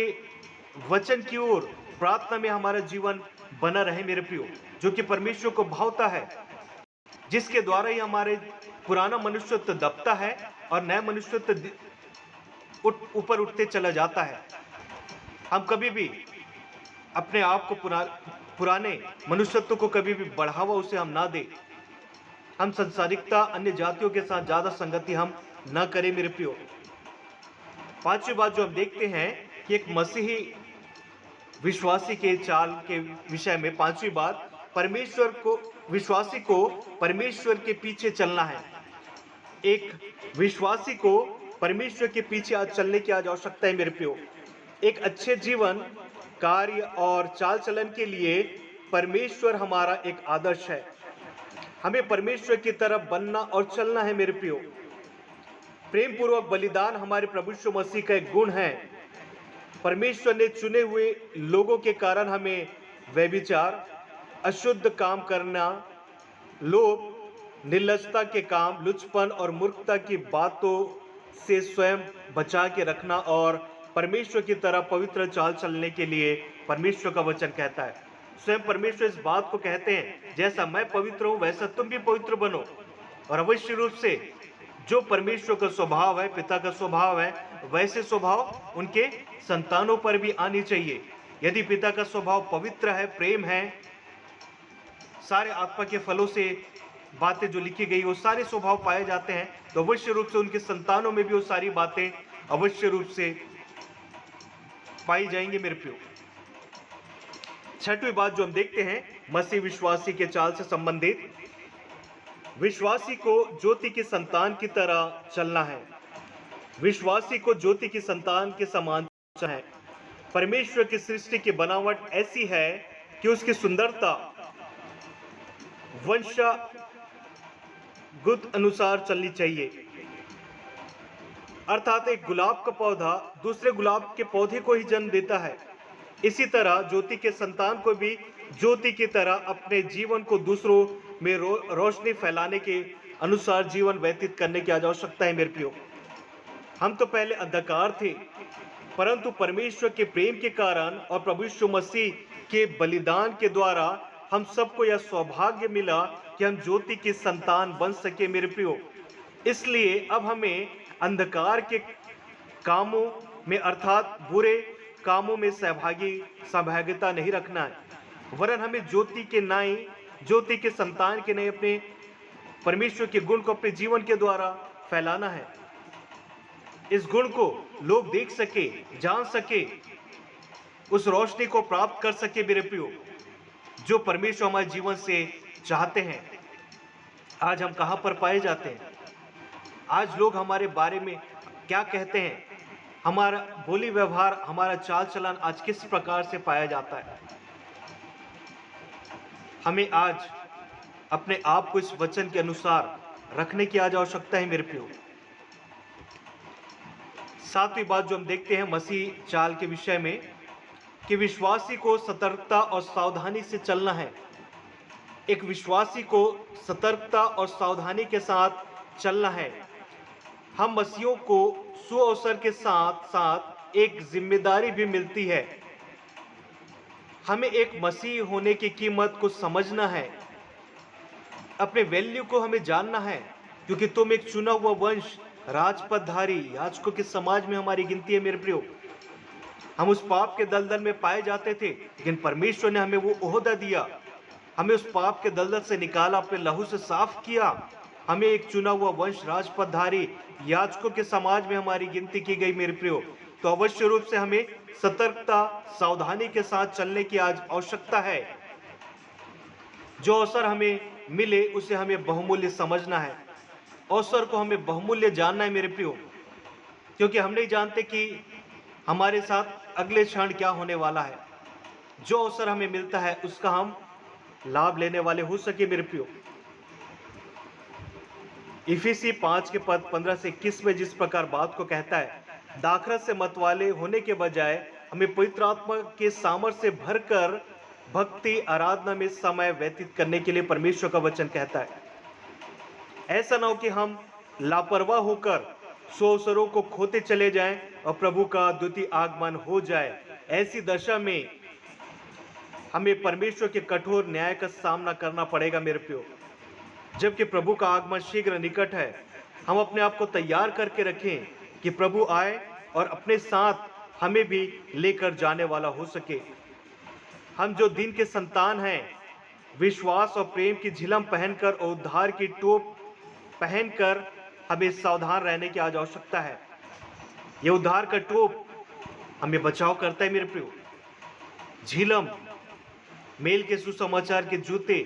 Speaker 1: वचन की ओर प्रार्थना में हमारा जीवन बना रहे मेरे प्रियो, जो कि परमेश्वर को भावता है, जिसके द्वारा ही हमारे पुराना मनुष्यत्व दबता है और नया मनुष्यत्व ऊपर उठते चला जाता है। हम कभी भी अपने आप को पुराने मनुष्यत्व को कभी भी बढ़ावा उसे हम ना दे। हम संसारिकता, अन्य जातियों के साथ ज्यादा संगति हम न करें मेरे प्रियो। पांचवी बात जो हम देखते हैं कि एक मसीही विश्वासी के चाल के विषय में, पांचवी बात, विश्वासी को परमेश्वर के पीछे चलना है। एक विश्वासी को परमेश्वर के पीछे आज चलने की आज आवश्यकता है मेरे प्रियो। एक अच्छे जीवन, कार्य और चाल चलन के लिए परमेश्वर हमारा एक आदर्श है। हमें परमेश्वर की तरफ बनना और चलना है मेरे प्रियो। प्रेम पूर्वक बलिदान हमारे प्रभु यीशु मसीह का एक गुण है। परमेश्वर ने चुने हुए लोगों के कारण हमें व्यभिचार, अशुद्ध काम करना, लोभ, निर्लजता के काम, लुचपन और मूर्खता की बातों से स्वयं बचा के रखना और परमेश्वर की तरफ पवित्र चाल चलने के लिए परमेश्वर का वचन कहता है। स्वयं परमेश्वर इस बात को कहते हैं, जैसा मैं पवित्र हूं वैसा तुम भी पवित्र बनो। और अवश्य रूप से जो परमेश्वर का स्वभाव है, पिता का स्वभाव है, वैसे स्वभाव उनके संतानों पर भी आनी चाहिए। यदि पिता का स्वभाव पवित्र है, प्रेम है, सारे आत्मा के फलों से बातें जो लिखी गई वो सारे स्वभाव पाए जाते हैं, तो अवश्य रूप से उनके संतानों में भी वो सारी बातें अवश्य रूप से पाई जाएंगी मेरे प्रियो। छठवीं बात जो हम देखते हैं मसीह विश्वासी के चाल से संबंधित, विश्वासी को ज्योति की संतान की तरह चलना है। विश्वासी को ज्योति की संतान के समान चलना है। परमेश्वर की सृष्टि की बनावट ऐसी है कि उसकी सुंदरता वंशागुत अनुसार चलनी चाहिए। अर्थात एक गुलाब का पौधा दूसरे गुलाब के पौधे को ही जन्म देता है, इसी तरह ज्योति के संतान को भी ज्योति की तरह अपने जीवन को दूसरों में रोशनी फैलाने के अनुसार जीवन व्यतीत करने की आज आवश्यकता है मेरे प्रियो। हम तो पहले अंधकार थे, परंतु परमेश्वर के प्रेम के कारण और प्रभु यीशु मसीह के बलिदान के द्वारा हम सबको यह सौभाग्य मिला कि हम ज्योति की संतान बन सके मेरे प्रियो। इसलिए अब हमें अंधकार के कामों में अर्थात बुरे कामों में सहभागिता नहीं रखना है, वरन हमें ज्योति के नाई, ज्योति के संतान के नए अपने परमेश्वर के गुण को अपने जीवन के द्वारा फैलाना है। इस गुण को लोग देख सके, जान सके, उस रोशनी को प्राप्त कर सके मेरे प्रियो, जो परमेश्वर हमारे जीवन से चाहते हैं। आज हम कहां पर पाए जाते हैं? आज लोग हमारे बारे में क्या कहते हैं? हमारा बोली व्यवहार, हमारा चाल चलन आज किस प्रकार से पाया जाता है? हमें आज अपने आप को इस वचन के अनुसार रखने की आज आवश्यकता है मेरे प्रियो। सातवीं बात जो हम देखते हैं मसीह चाल के विषय में, कि विश्वासी को सतर्कता और सावधानी से चलना है। एक विश्वासी को सतर्कता और सावधानी के साथ चलना है। हम मसीहों को सुअवसर के साथ साथ एक जिम्मेदारी भी मिलती है। हमें एक मसीह होने की कीमत को समझना है, अपने वैल्यू को हमें जानना है, क्योंकि तुम एक चुना हुआ वंश, राजपदधारी, याजकों के समाज में हमारी गिनती है मेरे प्रियो। हम उस पाप के दलदल में पाए जाते थे, लेकिन परमेश्वर ने हमें वो ओहदा दिया, हमें उस पाप के दलदल से निकाला, अपने लहू से साफ किया। हमें एक चुना हुआ वंश, राजपदधारी, याजकों के समाज में हमारी गिनती की गई मेरे प्रियो। तो अवश्य रूप से हमें सतर्कता, सावधानी के साथ चलने की आज आवश्यकता है। जो अवसर हमें मिले उसे हमें बहुमूल्य समझना है। अवसर को हमें बहुमूल्य जानना है मेरे प्रियो, क्योंकि हम नहीं जानते कि हमारे साथ अगले क्षण क्या होने वाला है। जो अवसर हमें मिलता है उसका हम लाभ लेने वाले हो सके मेरे प्रियो। इफिसी 5 के पद 15 से 21 में जिस प्रकार बात को कहता है, दाखरस से मतवाले होने के बजाय हमें पवित्र आत्मा के सामर्थ्य से भरकर भक्ति आराधना में समय व्यतीत करने के लिए परमेश्वर का वचन कहता है। ऐसा ना हो कि हम लापरवाह होकर सो अवसरों को खोते चले जाएं और प्रभु का द्वितीय आगमन हो जाए। ऐसी दशा में हमें परमेश्वर के कठोर न्याय का सामना करना पड़ेगा मेरे प्रियो। जबकि प्रभु का आगमन शीघ्र निकट है, हम अपने आप को तैयार करके रखें कि प्रभु आए और अपने साथ हमें भी लेकर जाने वाला हो सके। हम जो दिन के संतान हैं, विश्वास और प्रेम की झिलम पहनकर और उद्धार की टोप पहनकर हमें सावधान रहने की आज आवश्यकता है। यह उद्धार का टोप हमें बचाव करता है मेरे प्रियो। झिलम, मेल के सुसमाचार के जूते,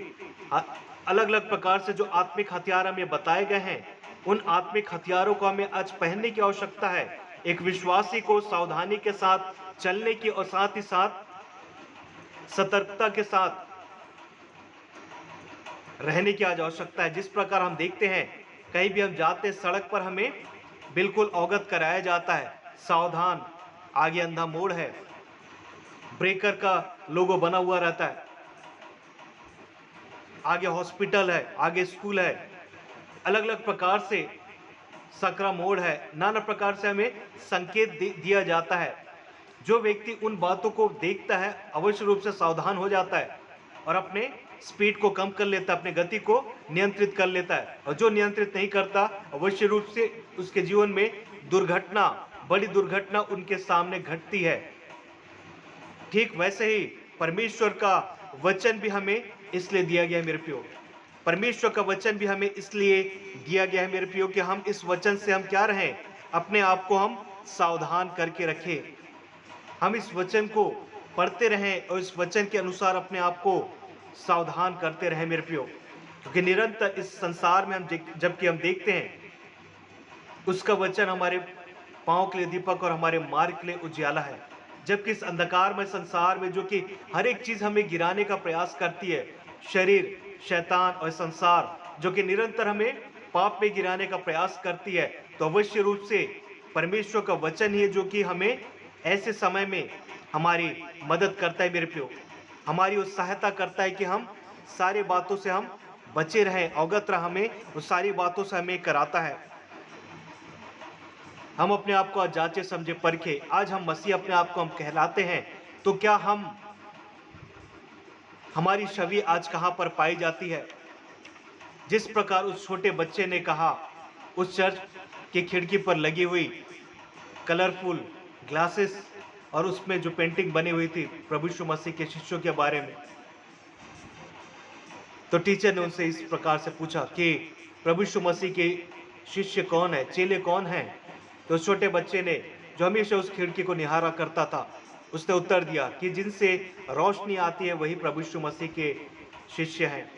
Speaker 1: अलग अलग प्रकार से जो आत्मिक हथियार हमें बताए गए हैं, उन आत्मिक हथियारों को हमें आज पहनने की आवश्यकता है। एक विश्वासी को सावधानी के साथ चलने की और साथ ही साथ सतर्कता के साथ रहने की आज आवश्यकता है। जिस प्रकार हम देखते हैं, कहीं भी हम जाते सड़क पर हमें बिल्कुल अवगत कराया जाता है, सावधान, आगे अंधा मोड़ है, ब्रेकर का लोगो बना हुआ रहता है, आगे हॉस्पिटल है, आगे स्कूल है, अलग अलग प्रकार से सकरा मोड़ है, नाना प्रकार से हमें संकेत दिया जाता है। जो व्यक्ति उन बातों को देखता है अवश्य रूप से सावधान हो जाता है और अपने स्पीड को कम कर लेता है, अपने गति को नियंत्रित कर लेता है। और जो नियंत्रित नहीं करता, अवश्य रूप से उसके जीवन में दुर्घटना, बड़ी दुर्घटना उनके सामने घटती है। ठीक वैसे ही परमेश्वर का वचन भी हमें इसलिए दिया गया है मेरे प्रियो। परमेश्वर का वचन भी हमें इसलिए दिया गया है मेरे प्रियो कि हम इस वचन से हम क्या रहें, अपने आप को हम सावधान करके रखें। हम इस वचन को पढ़ते रहें और इस वचन के अनुसार अपने आप को सावधान करते रहें मेरे प्रियो। क्योंकि निरंतर इस संसार में हम जबकि हम देखते हैं, उसका वचन हमारे पांव के लिए दीपक और हमारे मार्ग के लिए उजियाला है। जबकि इस अंधकार में संसार में जो कि हर एक चीज हमें गिराने का प्रयास करती है, शरीर, शैतान और संसार जो कि निरंतर हमें पाप में गिराने का प्रयास करती है, तो अवश्य रूप से परमेश्वर का वचन ही है जो कि हमें ऐसे समय में हमारी मदद करता है मेरे प्रियो। हमारी वो सहायता करता है कि हम सारी बातों से हम बचे रहें, अवगत रह, हमें वो सारी बातों से हमें कराता है। हम अपने आप को आज जांचे समझे परखे। आज हम मसीह अपने आप को हम कहलाते हैं, तो क्या हमारी छवि आज कहाँ पर पाई जाती है? जिस प्रकार उस छोटे बच्चे ने कहा, उस चर्च की खिड़की पर लगी हुई कलरफुल ग्लासेस और उसमें जो पेंटिंग बनी हुई थी प्रभु यीशु मसीह के शिष्यों के बारे में, तो टीचर ने उनसे इस प्रकार से पूछा कि प्रभु यीशु मसीह के शिष्य कौन है, चेले कौन हैं? तो छोटे बच्चे ने, जो हमेशा उस खिड़की को निहारा करता था, उसने उत्तर दिया कि जिनसे रोशनी आती है वही प्रभु यीशु मसीह के शिष्य हैं।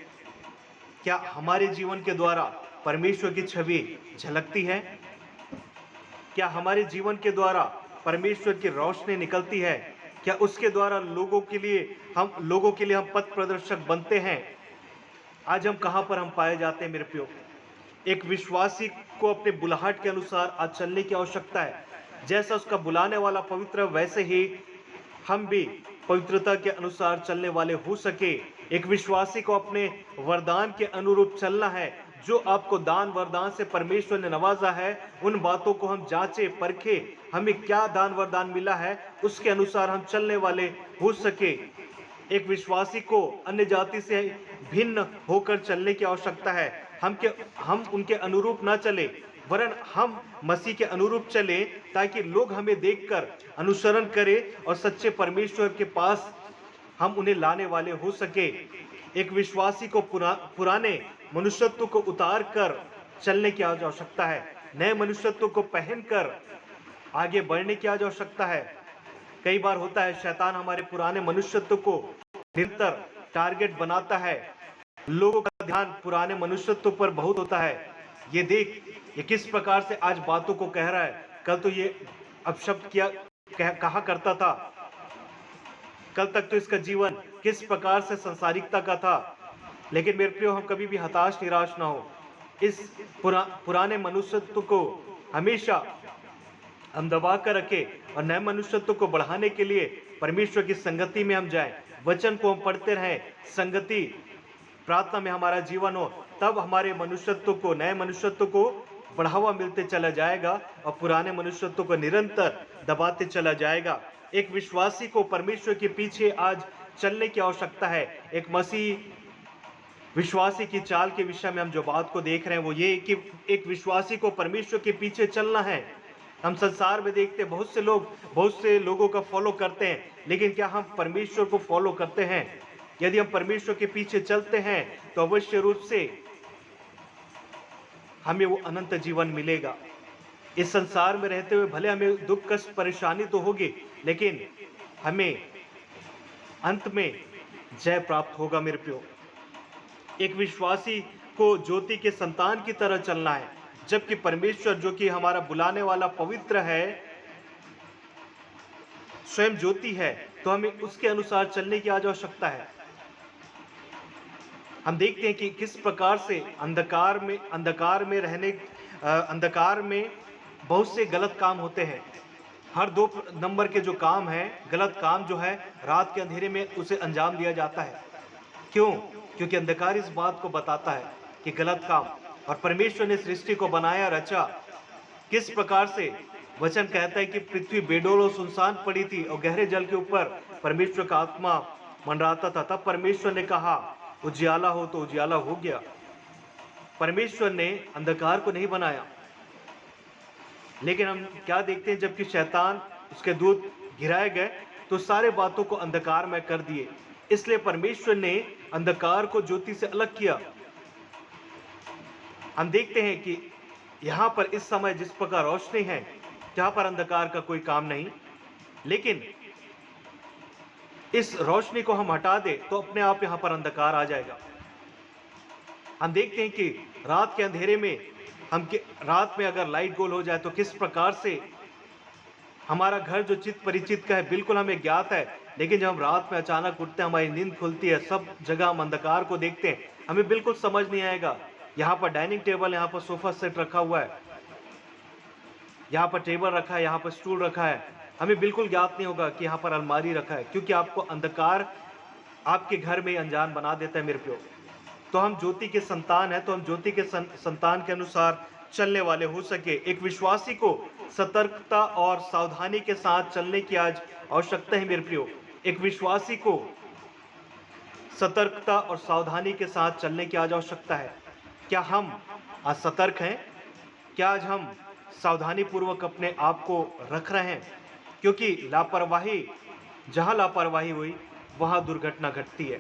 Speaker 1: क्या हमारे जीवन के द्वारा परमेश्वर की छवि झलकती है? क्या हमारे जीवन के द्वारा परमेश्वर की रोशनी निकलती है? क्या उसके द्वारा लोगों के लिए हम पथ प्रदर्शक बनते हैं? आज हम कहां पर हम पाए जाते हैं मेरे प्रियो? एक विश्वासी को अपने बुलाहट के अनुसार आज चलने की आवश्यकता है। जैसा उसका बुलाने वाला पवित्र, वैसे ही हम भी पवित्रता के अनुसार चलने वाले हो सके। एक विश्वासी को अपने वरदान के अनुरूप चलना है। जो आपको दान वरदान से परमेश्वर ने नवाजा है, उन बातों को हम जांचे परखे, हमें क्या दान वरदान मिला है, उसके अनुसार हम चलने वाले हो सके। एक विश्वासी को अन्य जाति से भिन्न होकर चलने की आवश्यकता है। हम उनके अनुरूप ना चले, वरन हम मसीह के अनुरूप चले, ताकि लोग हमें देखकर अनुसरण करें और सच्चे परमेश्वर के पास हम उन्हें लाने वाले हो सके। एक विश्वासी को पुराने मनुष्यत्व को उतार कर चलने की आज आवश्यकता है। नए मनुष्यत्व को पहनकर आगे बढ़ने की आज आवश्यकता है। कई बार होता है शैतान हमारे पुराने मनुष्यत्व को निरंतर टारगेट बनाता है। लोगों का ध्यान पुराने मनुष्यत्व पर बहुत होता है। ये देख, ये किस प्रकार से आज बातों को कह रहा है, कल तो ये अपशब्द कहा करता था, कल तक तो इसका जीवन किस प्रकार से संसारिकता का था। लेकिन मेरे प्रियो, हम कभी भी हताश निराश ना हो। इस पुराने मनुष्यत्व को हमेशा हम दबा कर रखें और नए मनुष्यत्व को बढ़ाने के लिए परमेश्वर की संगति में हम जाएं, वचन को हम पढ़ते रहें, संगति प्रार्थना में हमारा जीवन हो, तब हमारे मनुष्यत्व को, नए मनुष्यत्व को बढ़ावा मिलते चला जाएगा और पुराने मनुष्यत्व को निरंतर दबाते चला जाएगा। एक विश्वासी को परमेश्वर के पीछे आज चलने की आवश्यकता है। एक मसीह विश्वासी की चाल के विषय में हम जो बात को देख रहे हैं वो ये कि एक विश्वासी को परमेश्वर के पीछे चलना है। हम संसार में देखते हैं बहुत से लोगों का फॉलो करते हैं, लेकिन क्या हम परमेश्वर को फॉलो करते हैं? यदि हम परमेश्वर के पीछे चलते हैं तो अवश्य रूप से हमें वो अनंत जीवन मिलेगा। इस संसार में रहते हुए भले हमें दुख कष्ट परेशानी तो होगी, लेकिन हमें अंत में जय प्राप्त होगा। मेरे प्रियो, एक विश्वासी को ज्योति के संतान की तरह चलना है, जबकि परमेश्वर जो कि हमारा बुलाने वाला पवित्र है, स्वयं ज्योति है, तो हमें उसके अनुसार चलने की आज आवश्यकता है। हम देखते हैं कि किस प्रकार से अंधकार में बहुत से गलत काम होते हैं। हर 2 नंबर के जो काम है, गलत काम जो है, रात के अंधेरे में उसे अंजाम दिया जाता है। क्यों? क्योंकि अंधकार इस बात को बताता है कि गलत काम, और परमेश्वर ने सृष्टि को बनाया, रचा। किस प्रकार से वचन कहता है कि पृथ्वी बेडोल और सुनसान पड़ी थी और गहरे जल के ऊपर परमेश्वर का आत्मा मंडराता था। तब परमेश्वर ने कहा उजियाला हो, तो उजियाला हो गया। परमेश्वर ने अंधकार को नहीं बनाया। लेकिन हम क्या देखते हैं, जबकि शैतान, उसके दूत गिराए गए तो सारे बातों को अंधकार में कर दिए। इसलिए परमेश्वर ने अंधकार को ज्योति से अलग किया। हम देखते हैं कि यहाँ पर इस समय जिस प्रकार रोशनी है, जहाँ पर अंधकार का कोई काम नहीं, लेकिन इस रोशनी को हम हटा दे तो अपने आप यहाँ पर अंधकार आ जाएगा। हम देखते हैं कि रात के अंधेरे में रात में अगर लाइट गोल हो जाए तो किस प्रकार से हमारा घर जो चित परिचित का है, बिल्कुल हमें ज्ञात है, लेकिन जब हम रात में अचानक उठते हैं, हमारी नींद खुलती है, सब जगह हम अंधकार को देखते हैं, हमें बिल्कुल समझ नहीं आएगा। यहाँ पर डाइनिंग टेबल, यहाँ पर सोफा सेट रखा हुआ है, यहाँ पर टेबल रखा है, यहाँ पर स्टूल रखा है, हमें बिल्कुल ज्ञात नहीं होगा कि यहाँ पर अलमारी रखा है, क्योंकि आपको अंधकार आपके घर में अनजान बना देता है। मेरे प्रियो, तो हम ज्योति के संतान हैं, तो हम ज्योति के संतान के अनुसार चलने वाले हो सके। एक विश्वासी को सतर्कता और सावधानी के साथ चलने की आज आवश्यकता है। मेरे प्रियो, एक विश्वासी को सतर्कता और सावधानी के साथ चलने की आज आवश्यकता है। क्या हम आज सतर्क हैं? क्या आज हम सावधानी पूर्वक अपने आप को रख रहे हैं? क्योंकि जहां लापरवाही हुई वहां दुर्घटना घटती है।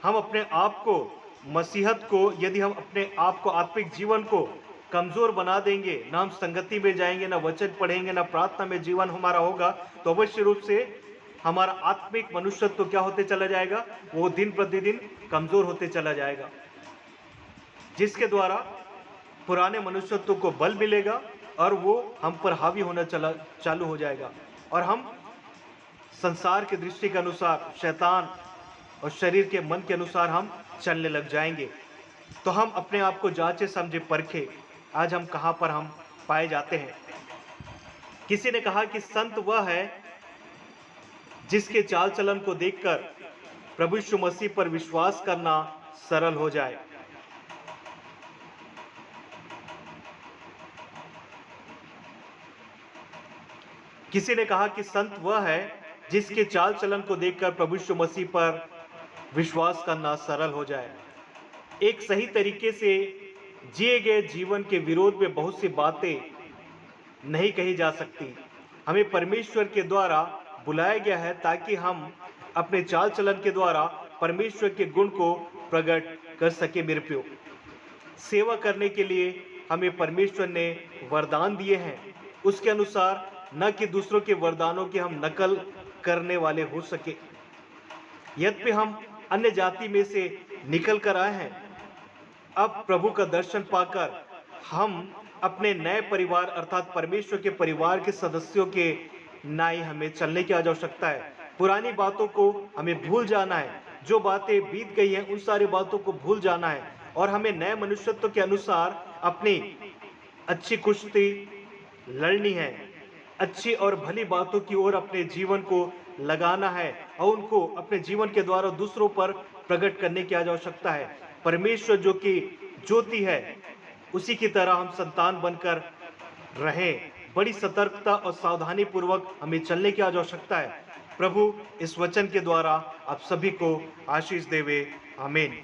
Speaker 1: हम अपने आप को, मसीहत को, यदि हम अपने आप को, आत्मिक जीवन को कमजोर बना देंगे, ना हम संगति में जाएंगे, ना वचन पढ़ेंगे, ना प्रार्थना में जीवन हमारा होगा, तो अवश्य रूप से हमारा आत्मिक मनुष्यत्व क्या होते चला जाएगा? वो दिन प्रतिदिन कमजोर होते चला जाएगा, जिसके द्वारा पुराने मनुष्यत्व को बल मिलेगा और वो हम पर हावी होना चालू हो जाएगा, और हम संसार की दृष्टि के अनुसार, शैतान और शरीर के मन के अनुसार हम चलने लग जाएंगे। तो हम अपने आप को जांचे समझे परखे, आज हम कहाँ पर हम पाए जाते हैं। किसी ने कहा कि संत वह है जिसके चाल चलन को देखकर प्रभु यीशु मसीह पर विश्वास करना सरल हो जाए। किसी ने कहा कि संत वह है जिसके चाल चलन को देखकर प्रभु यीशु मसीह पर विश्वास करना सरल हो जाए। एक सही तरीके से जिए गए जीवन के विरोध में बहुत सी बातें नहीं कही जा सकती। हमें परमेश्वर के द्वारा बुलाया गया है ताकि हम अपने चाल चलन के द्वारा परमेश्वर के गुण को प्रकट कर सके। मेरे प्रियो, सेवा करने के लिए हमें परमेश्वर ने वरदान दिए हैं, उसके अनुसार न कि दूसरों के वरदानों की हम नकल करने वाले हो सके। यद्यपि हम अन्य जाति में से निकल कर आए हैं, अब प्रभु का दर्शन पाकर हम अपने नए परिवार अर्थात परमेश्वर के परिवार के सदस्यों के नाई हमें चलने की आज आवश्यकता है। पुरानी बातों को हमें भूल जाना है, जो बातें बीत गई हैं उन सारी बातों को भूल जाना है और हमें नए मनुष्यत्व के अनुसार अपनी अच्छी कुश्ती लड़नी है। अच्छी और भली बातों की ओर अपने जीवन को लगाना है और उनको अपने जीवन के द्वारा दूसरों पर प्रकट करने की आज आवश्यकता है। परमेश्वर जो कि ज्योति है, उसी की तरह हम संतान बनकर रहें। बड़ी सतर्कता और सावधानी पूर्वक हमें चलने की आज आवश्यकता है। प्रभु इस वचन के द्वारा आप सभी को आशीष देवे। आमीन।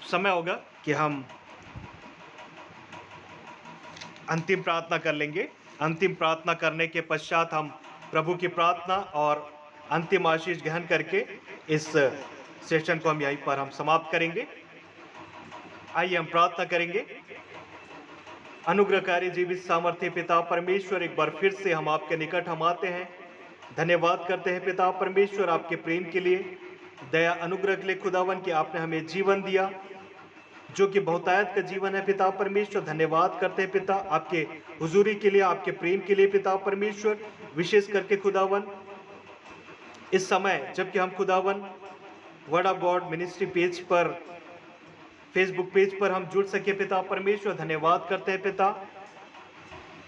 Speaker 1: समय होगा कि हम अंतिम प्रार्थना कर लेंगे। अंतिम प्रार्थना करने के पश्चात हम प्रभु की प्रार्थना और अंतिम आशीष ग्रहण करके इस सेशन को हम यहीं पर हम समाप्त करेंगे। आइए हम प्रार्थना करेंगे। अनुग्रहकारी जीवित सामर्थ्य पिता परमेश्वर, एक बार फिर से हम आपके निकट हम आते हैं। धन्यवाद करते हैं पिता परमेश्वर आपके प्रेम के लिए, दया अनुग्रह के लिए खुदावन कि आपने हमें जीवन दिया जो कि बहुतायत का जीवन है। पिता परमेश्वर धन्यवाद करते हैं पिता आपके हुजूरी के लिए, आपके प्रेम के लिए। पिता परमेश्वर विशेष करके खुदावन इस समय जबकि हम खुदावन word of God ministry page पर, फेसबुक पेज पर हम जुड़ सके पिता परमेश्वर, धन्यवाद करते हैं पिता।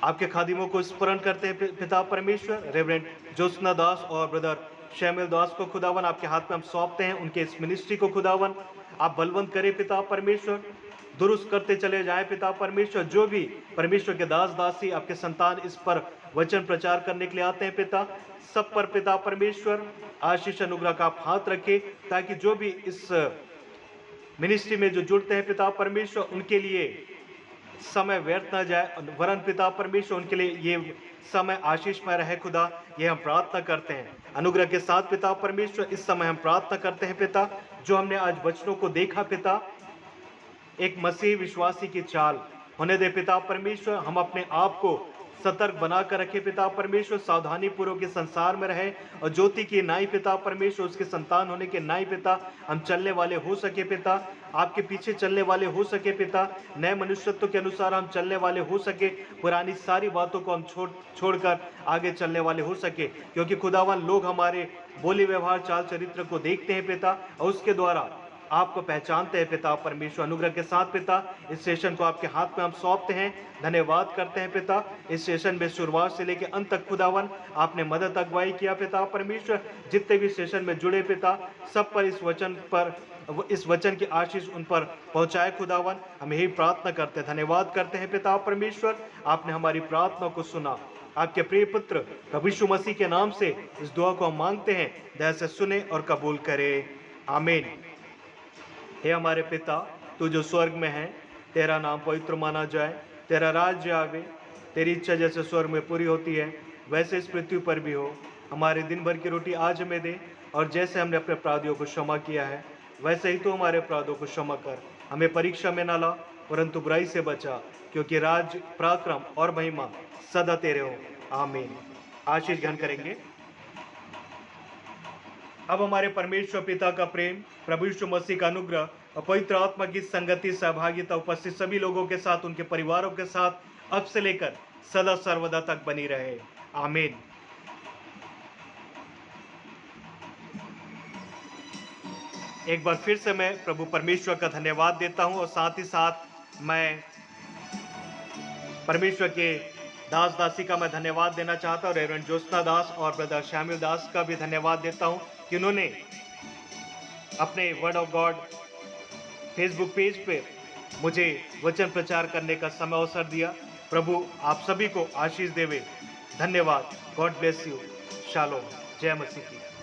Speaker 1: आपके खादिमों को स्मरण करते हैं पिता परमेश्वर, रेवरेंड ज्योत्सना दास और ब्रदर शैमुएल दास को खुदावन आपके हाथ में हम सौंपते हैं। उनके इस मिनिस्ट्री को खुदावन आप बलवंत करें पिता परमेश्वर, दुरुस्त करते चले जाएं पिता परमेश्वर। जो भी परमेश्वर के दास दासी आपके संतान इस पर वचन प्रचार करने के लिए आते हैं पिता, सब पर पिता परमेश्वर आशीष अनुग्रह का आप हाथ रखें, ताकि जो भी इस मिनिस्ट्री में जो जुड़ते हैं पिता परमेश्वर, उनके लिए समय व्यर्थ न जाए, वरन पिता परमेश्वर उनके लिए ये समय आशीषमय रहे। खुदा ये हम प्रार्थना करते हैं अनुग्रह के साथ पिता परमेश्वर। इस समय हम प्रार्थना करते हैं पिता, जो हमने आज वचनों को देखा पिता, एक मसीह विश्वासी की चाल होने दे पिता परमेश्वर। हम अपने आप को सतर्क बनाकर रखे पिता परमेश्वर, सावधानी पूर्वक के संसार में रहे और ज्योति की नाई पिता परमेश्वर, उसके संतान होने के नाई पिता हम चलने वाले हो सके पिता, आपके पीछे चलने वाले हो सके पिता, नए मनुष्यत्व के अनुसार हम चलने वाले हो सके, पुरानी सारी बातों को हम छोड़कर आगे चलने वाले हो सके। क्योंकि खुदावन लोग हमारे बोली व्यवहार चाल चरित्र को देखते हैं पिता और उसके द्वारा आपको पहचानते हैं पिता परमेश्वर। अनुग्रह के साथ पिता इस सेशन को आपके हाथ में हम सौंपते हैं, धन्यवाद करते हैं पिता। इस सेशन में शुरुआत से लेकर अंत तक खुदावन आपने मदद अगुवाई किया पिता परमेश्वर। जितने भी सेशन में जुड़े पिता, सब पर इस वचन की आशीष उन पर पहुंचाए खुदावन, हम यही प्रार्थना करते हैं, धन्यवाद करते हैं पिता परमेश्वर। आपने हमारी प्रार्थना को सुना, आपके प्रिय पुत्र प्रभु यीशु मसीह के नाम से इस दुआ को हम मांगते हैं, दया से सुने और कबूल करे, आमीन। हे हमारे पिता, तू जो स्वर्ग में है, तेरा नाम पवित्र माना जाए, तेरा राज्य आवे, तेरी इच्छा जैसे स्वर्ग में पूरी होती है वैसे इस पृथ्वी पर भी हो। हमारे दिन भर की रोटी आज हमें दे, और जैसे हमने अपने अपराधियों को क्षमा किया है वैसे ही तो हमारे अपराधों को क्षमा कर। हमें परीक्षा में न ला, परंतु बुराई से बचा, क्योंकि राज्य, पराक्रम और महिमा सदा तेरे हो, आमीन। आशीष ग्रहण करेंगे। अब हमारे परमेश्वर पिता का प्रेम, प्रभु यीशु मसीह का अनुग्रह और पवित्र आत्मा की संगति, सहभागिता उपस्थित सभी लोगों के साथ, उनके परिवारों के साथ अब से लेकर सदा सर्वदा तक बनी रहे, आमीन। एक बार फिर से मैं प्रभु परमेश्वर का धन्यवाद देता हूं और साथ ही साथ मैं परमेश्वर के दास दासी का मैं धन्यवाद देना चाहता हूं। रेवरेंड ज्योत्सना दास और ब्रदर शैमुएल दास का भी धन्यवाद देता हूं कि उन्होंने अपने word of God Facebook page पे मुझे वचन प्रचार करने का समय अवसर दिया। प्रभु आप सभी को आशीष देवे। धन्यवाद। God bless you. शालोम। जय मसीह की।